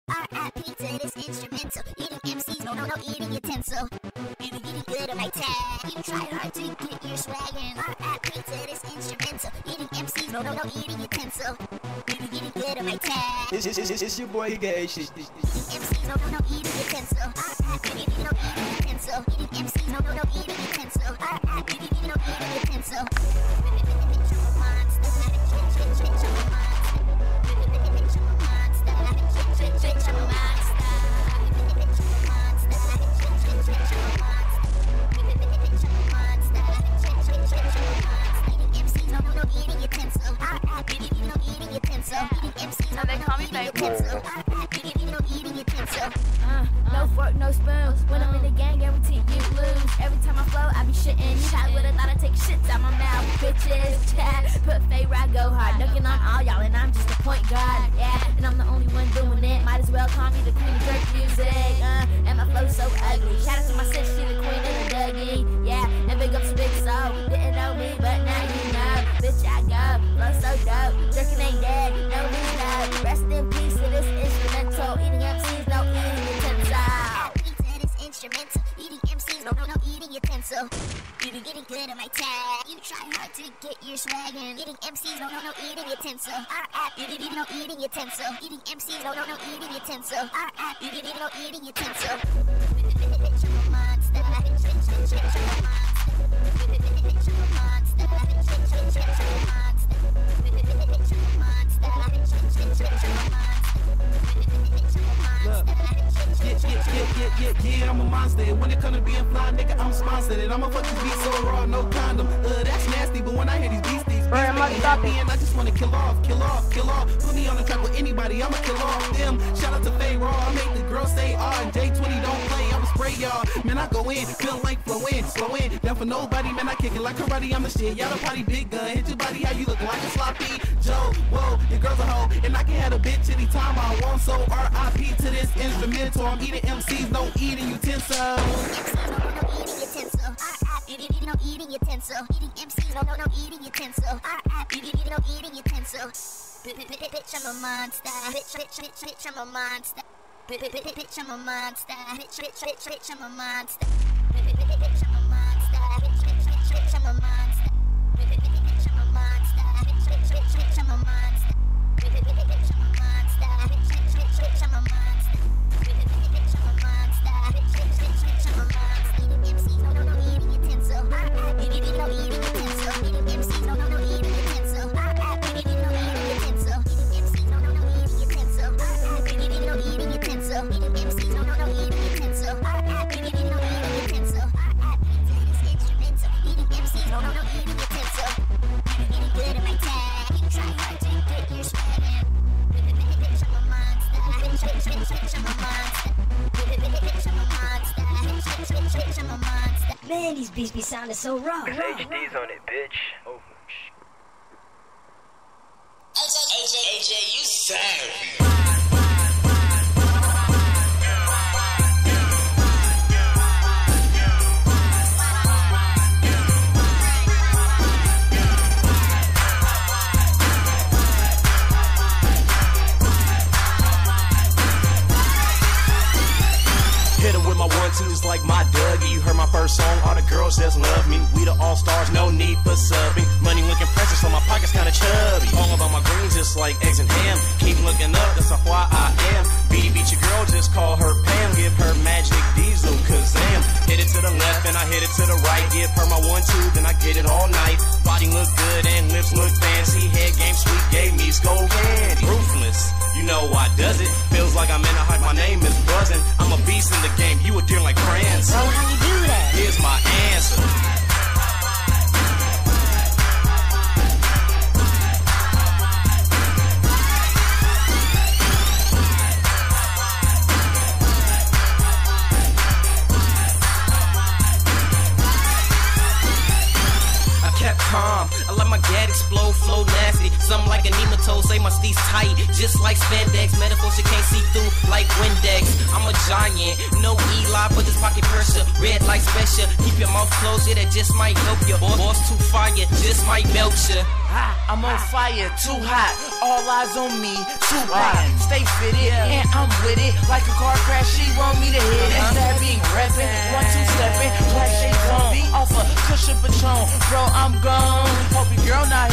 R.I.P. to this instrumental. Eating MCs, no eating utensil. Eating good on my tag. You try hard to get your swagin'. R.I.P. to this instrumental. Eating MCs, no eating utensil. Eating good on my tag. It's your boy Gay. Eating MCs, no eating utensil. R.I.P. no eating utensil. Eating MCs, no eating utensil. R.I.P. no eating utensil. They call me baby. No fork, no spoon. When I'm in the gang, guarantee you lose. Every time I flow, I be shitting. You probably would've thought I'd take shits out my mouth, bitches. Yeah, put favor, I go hard. Dunking on all y'all, and I'm just a point guard. Yeah, and I'm the only one doing it. Might as well call me the queen of jerk music. And my flow's so ugly. Shout out to my sis, she the queen of the Dougie. Yeah, and big ups to Big Soul. Didn't know me, but now you know. Bitch, I go, flow so dope. Jerkin ain't dead, no need no. Rest in peace to this instrumental. Eating MCs, no eating utensil. To this instrumental. Eating MCs, no eating utensil. Getting good on my tag. You try hard to get your swagin'. Eating MCs, no eating utensil. R.I.P. no eating utensil. Eating MCs, no eating utensil. R.I.P. no eating utensil. Bitch, I'm a monster. Bitch, I'm a monster. Bitch, I'm a monster. Bitch, I'm a monster. Bitch, I'm a monster. Bitch, I'm a monster. Yeah, I'm a monster. When it come to being fly, nigga, I'm sponsored. And I'ma fuck this beat so raw, no condom. That's nasty, but when I hear these beats make me happy, and I just wanna kill off. Put me on the track with anybody, I'ma kill off them. Shout out to Faye Raw, I make the girls say J20 don't play, I'ma spray y'all. Man, I go in, feel like flow in, slow in. Down for nobody, man, I kick it like karate, I'm the shit. Y'all the party big gun, hit your body, how you looking like a sloppy Joe? Whoa, your girl's a hoe, and I can have a bitch anytime I want. So R.I.P. to this instrumental. I'm eating MCs, no eating utensils. No eating utensil. Eating MCs, no eating utensil. R.I.P. no eating utensil. Bitch, I'm a monster. Bitch, I'm a monster. Bitch, I'm a monster. Bitch, I'm a monster. Bitch, I'm a monster. Bitch, I'm a monster. Bitch, I'm a monster. Bitch, I'm a monster. Bitch, I'm a monster. Bitch, I'm a monster. Bitch, I'm a monster. Bitch, I'm a monster. Eating MCs, no eating utensil. R.I.P. no eating utensil. Eating MCs, no eating utensil. R.I.P. no eating utensil. Eating MCs, no eating utensil. R.I.P. no eating utensil. Eating MCs, no eating utensil. R.I.P. no eating utensil. R.I.P. to this instrumental. Eating MCs, no eating utensil. Getting good at my tag. You try hard to get your swagin'. Bitch, I'm a monster. Bitch, I'm a monster. Bitch, I'm a monster. Bitch, I'm a monster. Man, these beats be sounding so raw. HD's on it, bitch. Oh, AJ, you savage. Hit her with my 1-2s like my Dougie. You heard my first song, all the girls just love me. We the all-stars, no need for subbing. Money looking precious, so my pockets kinda chubby. All about my greens, just like eggs and ham. Keep looking up, that's why I am. Beat your girl, just call her Pam. Give her magic diesel, Kazam. Hit it to the left and I hit it to the right. Give her my 1-2, then I get it all night. Body look good and lips look fancy. Head game sweet, gave me skull candy. Ruthless, you know why does it? Feels like I'm in a hype, my name is buzzing. I'm a beast in the game, you a deer like France. Bro, how you do that? Here's my answer. Calm. I let my gat explode, flow nasty. Something like a nematode, say my steez tight, just like spandex. Metaphors you can't see through, like Windex. I'm a giant, no Eli, but this pocket pressure. Red light special, keep your mouth closed, yeah, that just might help you. Boss too fire, just might melt you. I'm on fire, too hot. All eyes on me, too hot. Stay fitted, and I'm with it. Like a car crash, she want me to hit it. Stabbing, rapping, 1-2 stepping, black shades on. Off a cushion Patron, bro, I'm gone. Hope your girl not